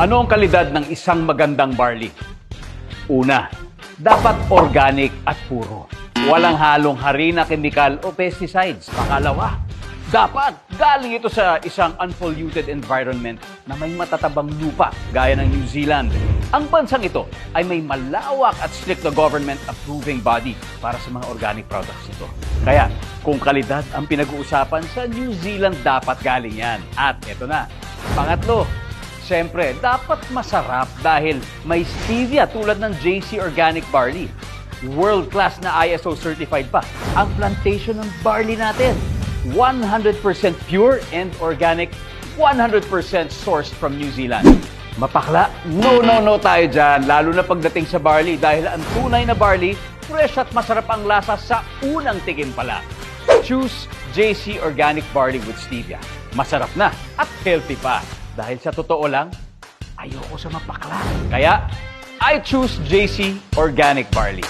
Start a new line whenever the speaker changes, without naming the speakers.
Ano ang kalidad ng isang magandang barley? Una, dapat organic at puro. Walang halong harina, kemikal o pesticides. Pangalawa, dapat galing ito sa isang unpolluted environment na may matatabang lupa gaya ng New Zealand. Ang bansang ito ay may malawak at strict na government approving body para sa mga organic products nito. Kaya kung kalidad ang pinag-uusapan, sa New Zealand dapat galing yan. At eto na, pangatlo, siyempre, dapat masarap dahil may stevia tulad ng JC Organic Barley. World-class na ISO certified pa ang plantation ng barley natin. 100% pure and organic, 100% sourced from New Zealand. Mapakla? No tayo dyan, lalo na pagdating sa barley dahil ang tunay na barley, fresh at masarap ang lasa sa unang tingin pala. Choose JC Organic Barley with Stevia. Masarap na at healthy pa. Dahil sa totoo lang, ayoko sa mapakla. Kaya, I choose JC Organic Barley.